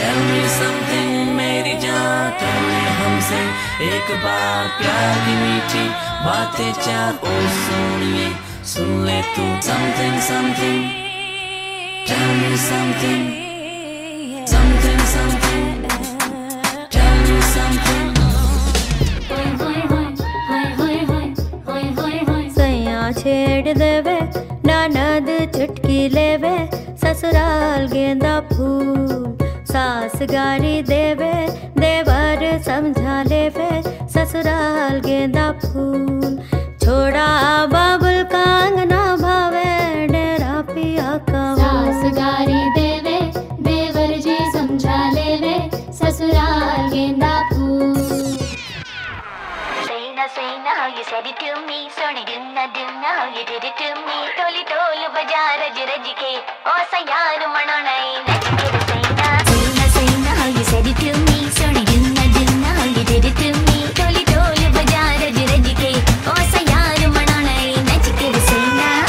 Tell me something मेरी जान, tell me हमसे एक बार प्यार की मीठी बातें चार, ओ सोनिए सुन ले तू something something, tell me something something something, tell me something. सैया छेड़ देवे ननद चुटकी लेवे, ससुराल गेंदा फूल सास गारी देवे, देवर समझा लेवे, ससुराल गेंदा फूल। छोड़ा बाबुल का अंगना भावे, डेरा पिया का सास गारी देवे, देवर जी समझा लेवे, ससुराल गेंदा फूल। Say now how you said it to me, sorry do not how you did it to me. Toli tol baja raj raj ke, o sayar manonai naj ke. Say now how you said it to me, sorry do not how you did it to me. Toli tol baja raj raj ke, o sayar manonai naj ke. Say now.